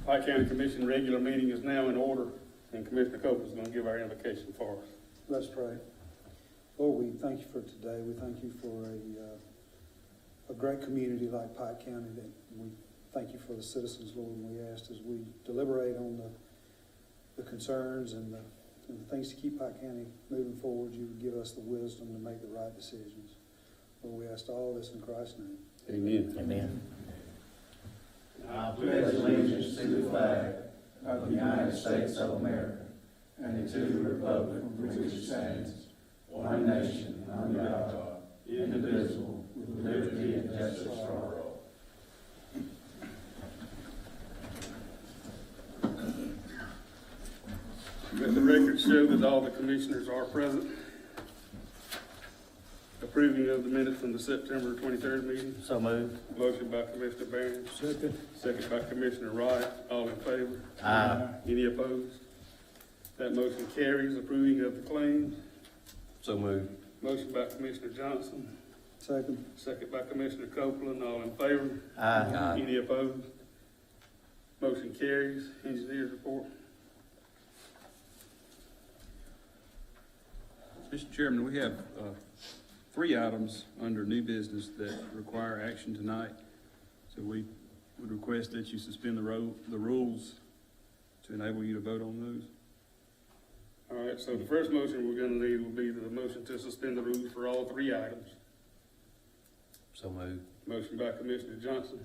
Pike County Commission regular meeting is now in order, and Commissioner Copeland is going to give our invocation for us. Let's pray. Lord, we thank you for today. We thank you for a great community like Pike County. That we thank you for the citizens, Lord, and we ask as we deliberate on the concerns and the things to keep Pike County moving forward, you would give us the wisdom to make the right decisions. Lord, we ask all this in Christ's name. Amen. Amen. I pledge allegiance to the flag of the United States of America and to the republic for which it stands, one nation, under God, indivisible, with liberty and justice for all. Let the record show that all the commissioners are present. Approving of the minutes from the September 23rd meeting. So moved. Motion by Commissioner Barron. Second. Second by Commissioner Wright. All in favor? Aye. Any opposed? That motion carries. Approving of the claims. So moved. Motion by Commissioner Johnson. Second. Second by Commissioner Copeland. All in favor? Aye. Any opposed? Motion carries. Engineers report. Mr. Chairman, we have three items under new business that require action tonight. So we would request that you suspend the rules to enable you to vote on those. All right, so the first motion we're gonna need will be the motion to suspend the rules for all three items. So moved. Motion by Commissioner Johnson,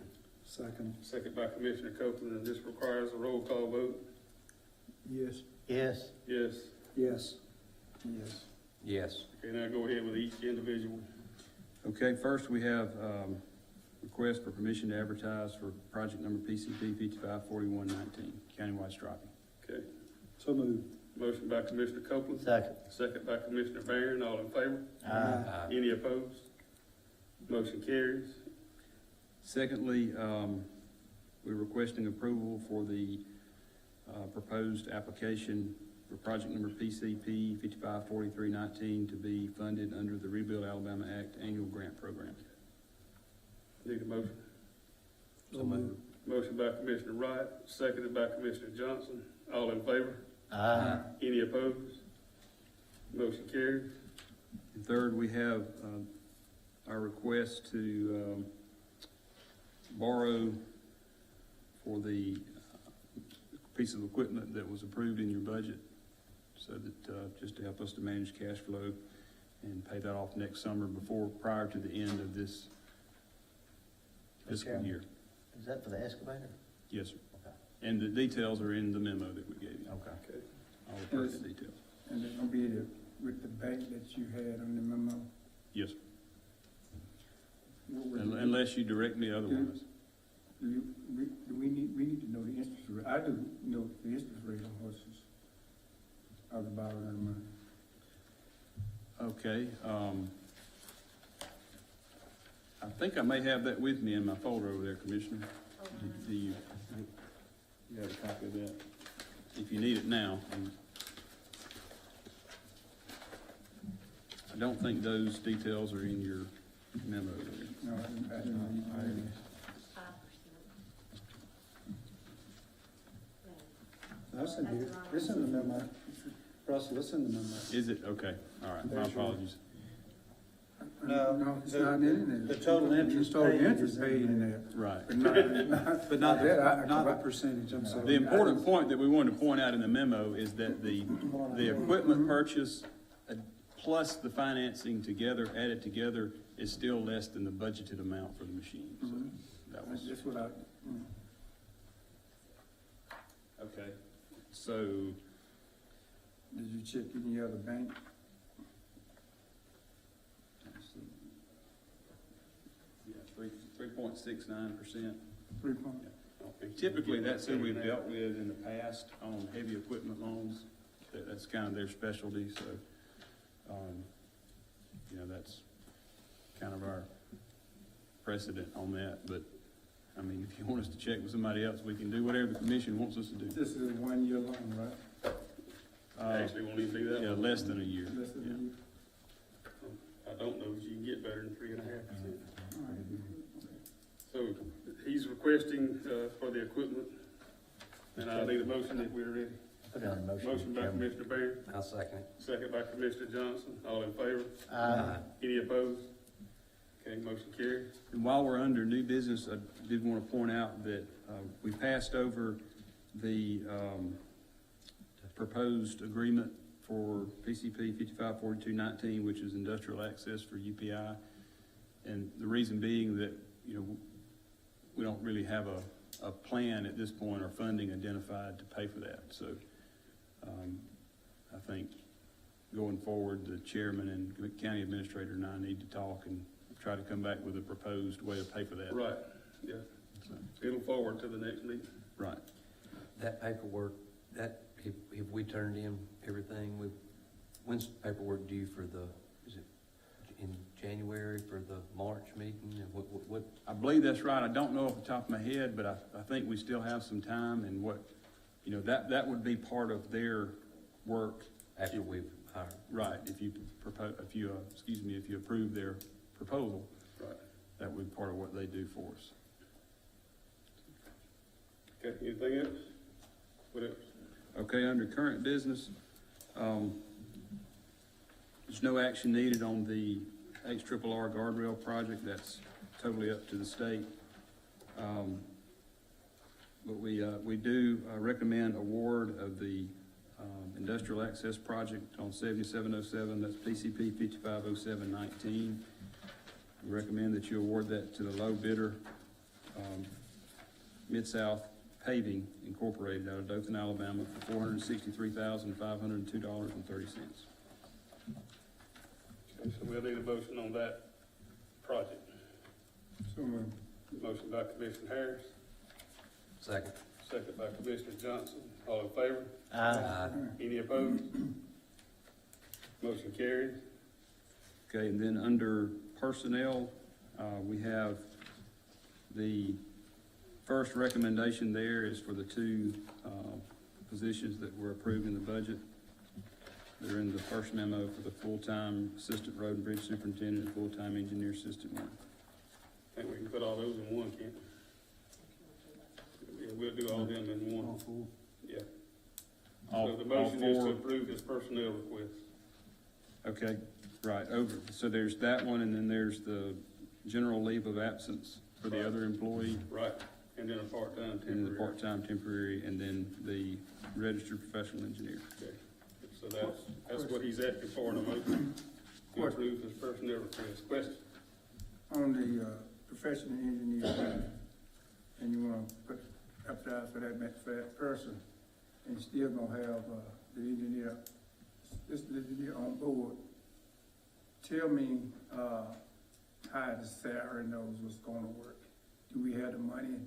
Second. second by Commissioner Copeland, and this requires a roll call vote. Yes. Yes. Yes. Yes. Yes. Yes. Okay, now go ahead with each individual. Okay, first we have request for permission to advertise for project number PCP 554119, countywide striping. Okay, So moved. motion by Commissioner Copeland, Second. second by Commissioner Barron, all in favor? Aye. Any opposed? Motion carries. Secondly, we're requesting approval for the proposed application for project number PCP 554319 to be funded under the Rebuild Alabama Act annual grant program. Need a motion? So moved. Motion by Commissioner Wright, seconded by Commissioner Johnson, all in favor? Aye. Any opposed? Motion carries. And third, we have our request to borrow for the piece of equipment that was approved in your budget, so that just to help us to manage cash flow and pay that off next summer prior to the end of this fiscal year. Is that for the excavator? Yes, sir. Okay. And the details are in the memo that we gave you. Okay. Okay. All the pertinent details. And it's gonna be with the bank that you had on the memo? Yes, sir. What was it? Unless you direct me otherwise. We need to know the interest rate. I do know the interest rate on horses. I was borrowing that money. Okay, I think I may have that with me in my folder over there, Commissioner. Do you have a copy of that? If you need it now. I don't think those details are in your memo there. No, I didn't read it. That's in here. It's in the memo. Russell, it's in the memo. Is it? Okay, all right, my apologies. No, it's not in there. The total interest Total paid interest is in paid in there. there. Right. But not that. Not the percentage, I'm The sorry. important point that we wanted to point out in the memo is that the equipment purchase plus the financing together, added together, is still less than the budgeted amount for the machine. So that was, That's what I, okay. So, did you check any other bank? let's see. Yeah, 3.69%. 3 point? Typically, that's who we've dealt with in the past on heavy equipment loans. That's kind of their specialty, so, that's kind of our precedent on that. But, I mean, if you want us to check with somebody else, we can do whatever the commission wants us to do. This is a 1 year loan, right? Actually, won't even do that. Yeah, less than a year. Less than a Yeah. year? I don't know if you can get better than 3.5%. All right. So he's requesting, for the equipment And I need a motion if we're ready. Put down the motion. Motion by Chairman. Commissioner Barron, I'll second it. second by Commissioner Johnson. All in favor? Aye. Any opposed? Okay, motion carries. And while we're under new business, I did want to point out that we passed over the proposed agreement for PCP 554219, which is industrial access for UPI. And the reason being that, you know, we don't really have a plan at this point or funding identified to pay for that. So I think going forward, the chairman and county administrator and I need to talk and try to come back with a proposed way to pay for that. Right, yeah. So, It'll forward to the next meeting. right. That paperwork, that, have we turned in everything? When's the paperwork due for the, is it in January for the March meeting? And what? I believe that's right. I don't know off the top of my head, but I think we still have some time, and what, you know, that would be part of their work. After we've hired? Right, if you approve their proposal, Right. that would be part of what they do for us. Okay, anything else? What else? Okay, under current business, there's no action needed on the HRRR guardrail project. That's totally up to the state. But we do recommend award of the industrial access project on 7707, that's PCP 550719. We recommend that you award that to the low bidder, Mid-South Paving Incorporated out of Dothan, Alabama for $463,502.30. Okay, so we'll need a motion on that project. So moved. Motion by Commissioner Harris, Second. second by Commissioner Johnson. All in favor? Aye. Any opposed? Motion carries. Okay, and then under personnel, we have the first recommendation there is for the two positions that were approved in the budget. They're in the first memo for the full-time assistant road and bridge superintendent and full-time engineer assistant one. I think we can put all those in one, can't we? Yeah, we'll do all of them in one. Yeah. So the motion is to approve his personnel request. Okay, right, over, so there's that one, and then there's the general leave of absence for the other employee, Right, and then a part-time temporary. and the part-time temporary, and then the registered professional engineer. Okay, so that's what he's asking for in a motion, to approve his personnel request. Question? On the professional engineer, and you wanna put apply for that person, and you still gonna have the engineer, this engineer on board. Tell me how the salary knows what's gonna work. Do we have the money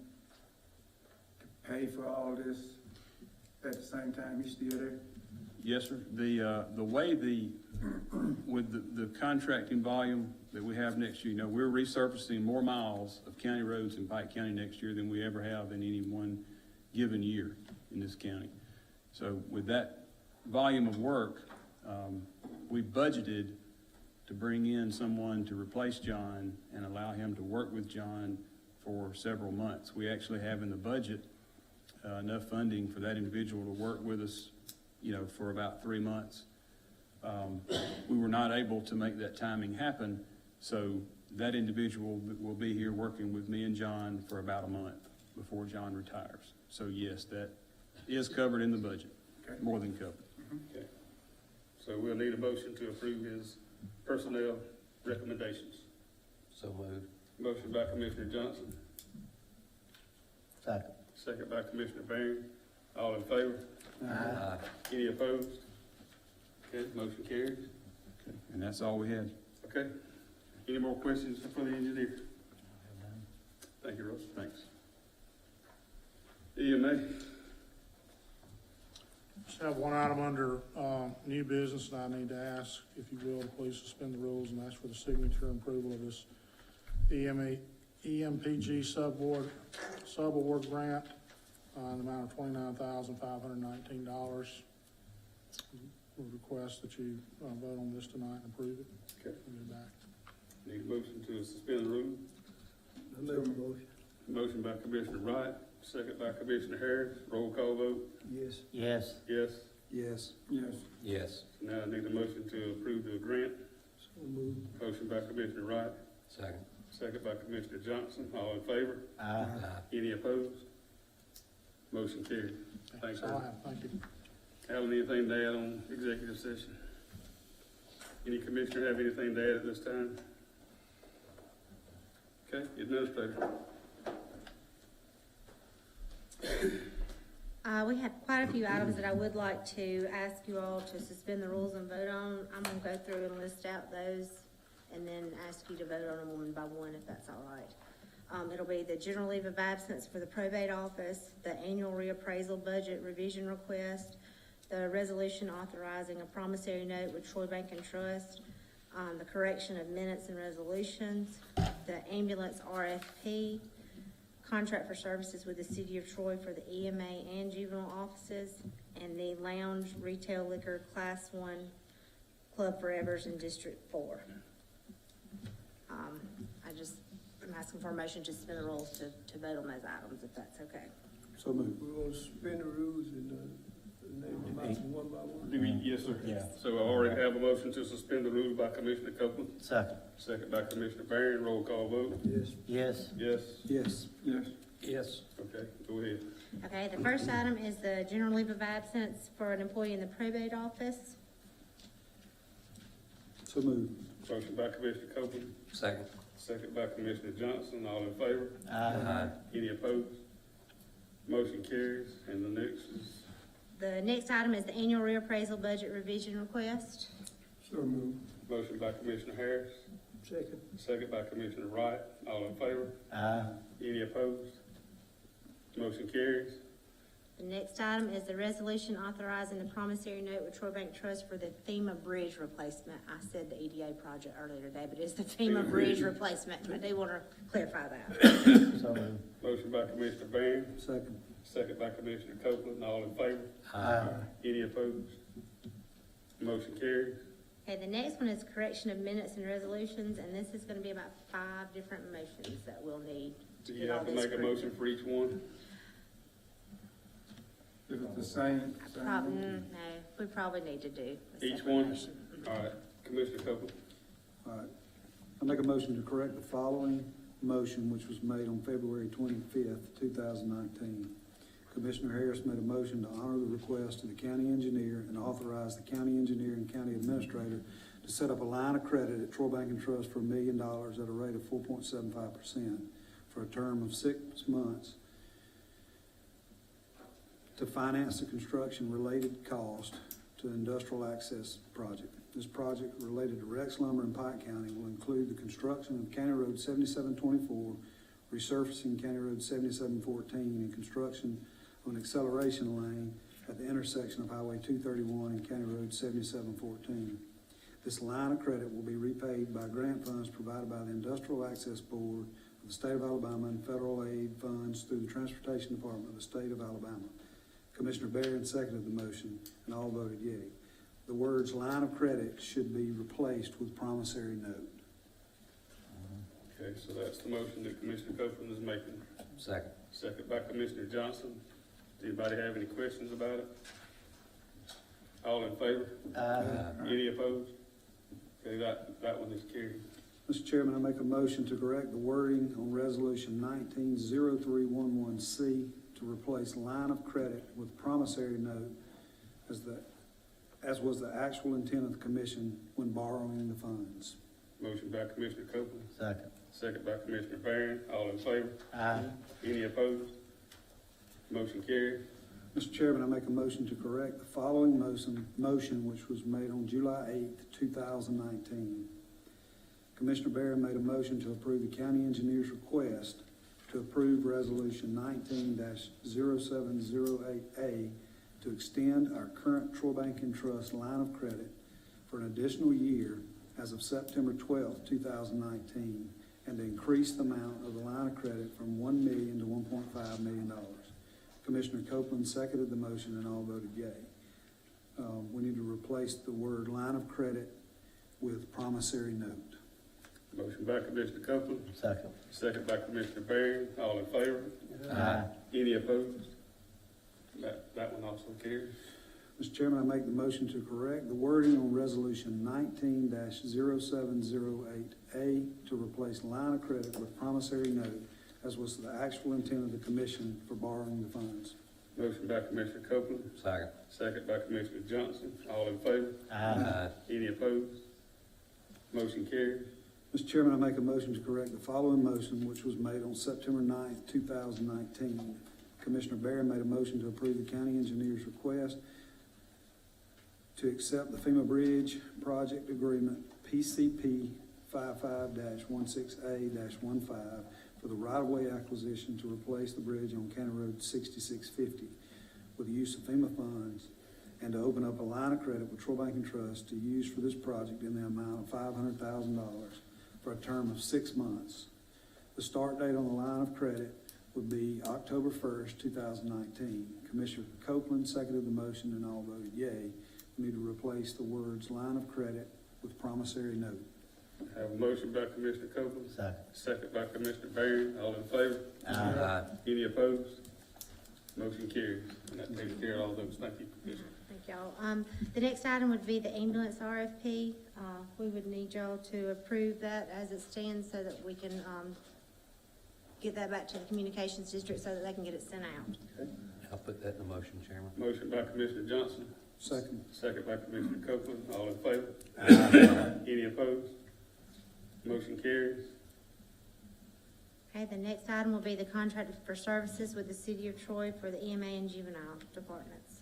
to pay for all this at the same time he's still there? Yes, sir. The way with the contracting volume that we have next year, you know, we're resurfacing more miles of county roads in Pike County next year than we ever have in any one given year in this county. So with that volume of work, we budgeted to bring in someone to replace John and allow him to work with John for several months. We actually have in the budget enough funding for that individual to work with us, you know, for about 3 months. We were not able to make that timing happen, so that individual will be here working with me and John for about a month before John retires. So yes, that is covered in the budget, Okay. more than covered. Okay. So we'll need a motion to approve his personnel recommendations. So moved. Motion by Commissioner Johnson, Second. second by Commissioner Barron. All in favor? Aye. Any opposed? Okay, motion carries. Okay. And that's all we had. Okay. Any more questions for the engineer? Thank you, Russ. Thanks. EMA, Just have one item under new business, and I need to ask, if you will, to please suspend the rules and ask for the signature and approval of this EMPG sub-award grant in the amount of $29,519. We request that you vote on this tonight and approve it. Okay. We'll get it back. need a motion to suspend the rule. So moved. Motion by Commissioner Wright, second by Commissioner Harris. Roll call vote. Yes. Yes. Yes. Yes. Yes. Yes. Now I need a motion to approve the grant. So moved. Motion by Commissioner Wright, Second. second by Commissioner Johnson. All in favor? Aye. Any opposed? Motion carried. Thanks, That's all I sir. have. Thank you. Alan, anything to add on executive session? Any commissioner have anything to add at this time? Okay, Administrator. We have quite a few items that I would like to ask you all to suspend the rules and vote on. I'm gonna go through and list out those and then ask you to vote on them one by one, if that's all right. It'll be the general leave of absence for the probate office, the annual reappraisal budget revision request, the resolution authorizing a promissory note with Troy Bank and Trust, the correction of minutes and resolutions, the ambulance RFP, contract for services with the city of Troy for the EMA and juvenile offices, and the lounge retail liquor class 1 Club Forevers in District 4. I'm asking for a motion to suspend the rules to vote on those items, if that's okay. So moved. We're gonna suspend the rules and, name them out one by one. Do we, yes, sir. Yeah. So I already have a motion to suspend the rules by Commissioner Copeland, Second. second by Commissioner Barron. Roll call vote. Yes. Yes. Yes. Yes. Yes. Yes. Okay, go ahead. Okay, the first item is the general leave of absence for an employee in the probate office. So moved. Motion by Commissioner Copeland, Second. second by Commissioner Johnson. All in favor? Aye. Any opposed? Motion carries. And the next is, The next item is the annual reappraisal budget revision request. So moved. motion by Commissioner Harris, Second. second by Commissioner Wright. All in favor? Aye. Any opposed? Motion carries. The next item is the resolution authorizing the promissory note with Troy Bank Trust for the FEMA bridge replacement. I said the EDA project earlier today, but it's the FEMA bridge replacement. I do want to clarify that. So moved. Motion by Commissioner Barron, Second. second by Commissioner Copeland. All in favor? Aye. Any opposed? Motion carries. Okay, the next one is correction of minutes and resolutions, and this is going to be about 5 different motions that we'll need Do to you get all have to this make a corrected. motion for each one? If it's the same. No, we probably need to do a Each separate one? motion. All right, Commissioner Copeland. All right. I make a motion to correct the following motion, which was made on February 25th, 2019. Commissioner Harris made a motion to honor the request of the county engineer and authorize the county engineer and county administrator to set up a line of credit at Troy Bank and Trust for $1 million at a rate of 4.75% for a term of 6 months to finance the construction-related cost to the industrial access project. This project, related to Rex Lumber in Pike County, will include the construction of County Road 7724, resurfacing County Road 7714, and construction of an acceleration lane at the intersection of Highway 231 and County Road 7714. This line of credit will be repaid by grant funds provided by the Industrial Access Board of the State of Alabama and federal aid funds through the Transportation Department of the State of Alabama. Commissioner Barron seconded the motion, and all voted yea. The words line of credit should be replaced with promissory note. Okay, so that's the motion that Commissioner Copeland is making. Second. Second by Commissioner Johnson. Does anybody have any questions about it? All in favor? Aye. Any opposed? Okay, that one is carried. Mr. Chairman, I make a motion to correct the wording on Resolution 190311C to replace line of credit with promissory note as was the actual intent of the commission when borrowing the funds. Motion by Commissioner Copeland, Second. second by Commissioner Barron. All in favor? Aye. Any opposed? Motion carried. Mr. Chairman, I make a motion to correct the following motion which was made on July 8th, 2019. Commissioner Barron made a motion to approve the county engineer's request to approve Resolution 19-0708A to extend our current Troy Bank and Trust line of credit for an additional year as of September 12th, 2019, and to increase the amount of the line of credit from $1 million to $1.5 million. Commissioner Copeland seconded the motion and all voted yea. We need to replace the word line of credit with promissory note. Motion by Commissioner Copeland, Second. second by Commissioner Barron. All in favor? Aye. Any opposed? That one also carries. Mr. Chairman, I make the motion to correct the wording on resolution 19-0708A to replace line of credit with promissory note, as was the actual intent of the commission for borrowing the funds. Motion by Commissioner Copeland, Second. second by Commissioner Johnson. All in favor? Aye. Any opposed? Motion carries. Mr. Chairman, I make a motion to correct the following motion, which was made on September 9th, 2019. Commissioner Barron made a motion to approve the county engineer's request to accept the FEMA Bridge Project Agreement PCP 55-16A-15 for the right-of-way acquisition to replace the bridge on County Road 6650 with the use of FEMA funds, and to open up a line of credit with Troy Bank & Trust to use for this project in the amount of $500,000 for a term of 6 months. The start date on the line of credit would be October 1st, 2019. Commissioner Copeland seconded the motion and all voted yea. We need to replace the words line of credit with promissory note. I have a motion by Commissioner Copeland, Second. second by Commissioner Barron. All in favor? Aye. Any opposed? Motion carries. And that takes care of all those. Thank you, Commissioner. Thank y'all. The next item would be the ambulance RFP. We would need y'all to approve that as it stands so that we can, get that back to the communications district so that they can get it sent out. I'll put that in the motion, Chairman. Motion by Commissioner Johnson, Second. second by Commissioner Copeland. All in favor? Any opposed? Motion carries. Okay, the next item will be the contract for services with the city of Troy for the EMA and juvenile departments.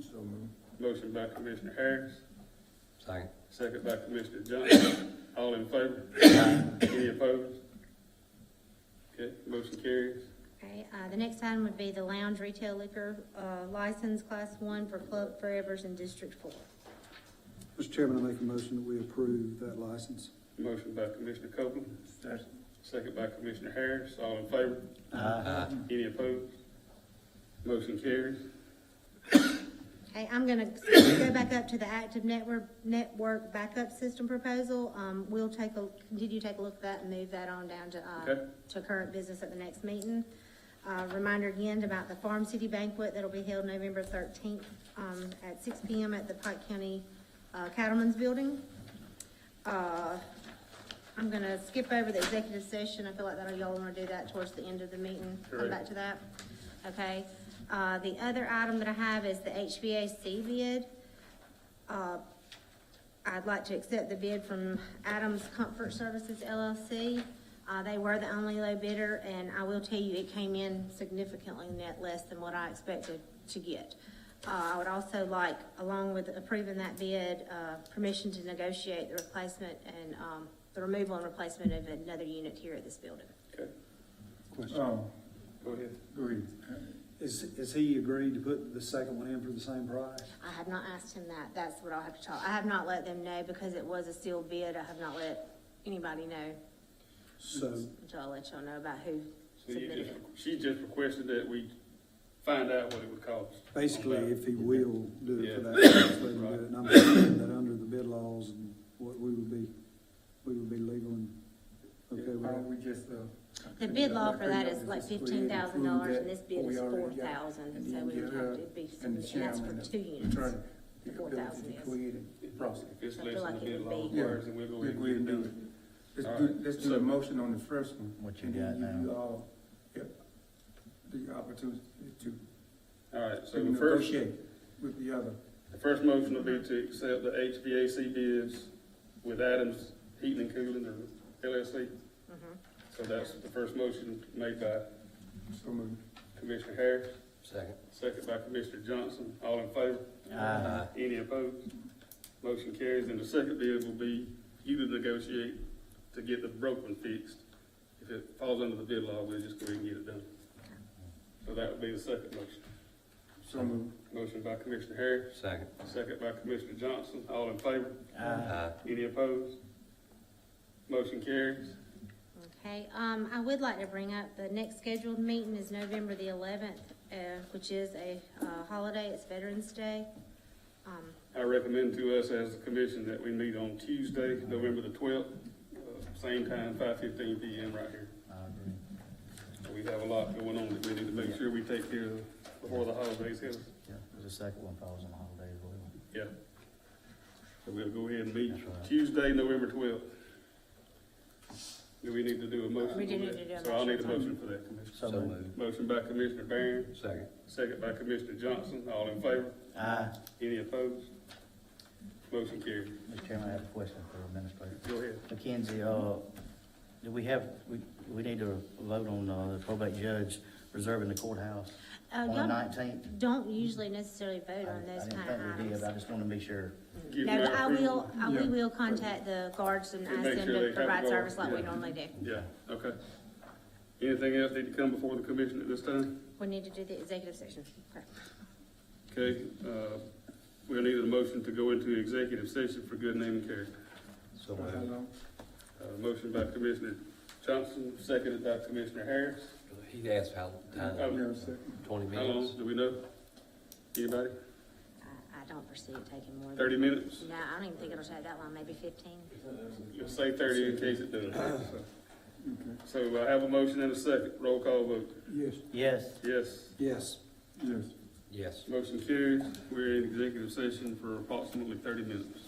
So moved. Motion by Commissioner Harris, Second. second by Commissioner Johnson. All in favor? Any opposed? Okay, motion carries. Okay, the next item would be the lounge retail liquor, license class 1 for Club Forevers in District 4. Mr. Chairman, I make a motion that we approve that license. Motion by Commissioner Copeland, Second. second by Commissioner Harris. All in favor? Aye. Any opposed? Motion carries. Okay, I'm gonna go back up to the active network backup system proposal. We'll continue to take a look at that and move that on down Okay. to current business at the next meeting. Reminder again about the Farm City banquet that'll be held November 13th, at 6 PM at the Pike County, Cattlemen's Building. I'm gonna skip over the executive session. I feel like that y'all wanna do that towards the end of the meeting. Come Correct. back to that. Okay. The other item that I have is the HVAC bid. I'd like to accept the bid from Adams Comfort Services LLC. They were the only low bidder, and I will tell you, it came in significantly net less than what I expected to get. I would also like, along with approving that bid, permission to negotiate the replacement and, the removal and replacement of another unit here at this building. Okay, Question. go ahead. Go ahead. Is he agreed to put the second one in for the same price? I have not asked him that. That's what I'll have to talk. I have not let them know because it was a sealed bid. I have not let anybody know So, until I let y'all know about who So you submitted just, it. she just requested that we find out what it would cost. basically, if he will do it for Yeah. that price, let him do it. And I'm thinking that under the bid laws and what we would be legal and okay with Why that. don't we just, The bid law for that is like Just go ahead and $15,000 and this approve bid that, is what we already got, $4,000, and so then we would give have her to, it'd be, and the and that's chairman for and 2 units. attorney, The the 4,000 ability to is. go ahead and process. If it's I less feel than like the it bid would law be- requires, then we'll go We'll ahead go ahead and and do do it. it. All Let's do, right, let's do so- a motion on the first one. What you and then got give you now? all, yep, the opportunity to All right, so to the first, negotiate with the other. the first motion will be to accept the HVAC bids with Adams Heating and Cooling or LLC. So that's the first motion made by So moved. Commissioner Harris, Second. second by Commissioner Johnson. All in favor? Aye. Any opposed? Motion carries. And the second bid will be you to negotiate to get the broke one fixed. If it falls under the bid law, we'll just go ahead and get it done. So that would be the second motion. So moved. Motion by Commissioner Harris, Second. second by Commissioner Johnson. All in favor? Aye. Any opposed? Motion carries. Okay, I would like to bring up, the next scheduled meeting is November the 11th, which is a holiday, it's Veterans Day. I recommend to us as a commission that we meet on Tuesday, November the 12th, same time, 5:15 PM right here. I agree. We have a lot going on that we need to make sure we take care of before the holidays hit us. Yeah, the second one falls on a holiday as well. Yeah. So we'll go ahead and meet That's right. Tuesday, November 12th. Do we need to do a motion? We do for need that? to do a So I'll need a motion. motion for that, Commissioner. So moved. Motion by Commissioner Barron, Second. second by Commissioner Johnson, all in favor? Aye. Any opposed? Motion carried. Mr. Chairman, I have a question for the administrator. Go ahead. Mackenzie, do we need to vote on, the probate judge reserving the courthouse on the Y'all 19th? don't usually necessarily vote on those I didn't kind of think we did, items. but I just want to be sure. Give No, my I approval. will, we will contact the guards and And ask make them sure they to have provide guards, service like we yeah. normally do. Yeah, okay. Anything else need to come before the commission at this time? We need to do the executive session. Okay. Okay, we'll need a motion to go into executive session for good name and character. So moved. Hello. Motion by Commissioner Johnson, seconded by Commissioner Harris. He asked how time, Oh, Yeah, second. 20 how long, minutes? do we know? Anybody? I don't foresee it taking more than. 30 minutes? No, I don't even think it'll take that long, maybe 15. Let's say 30 in case it doesn't. Okay. So I have a motion and a second, roll call vote. Yes. Yes. Yes, Yes. Yes. Yes. motion carries. We're in executive session for approximately 30 minutes.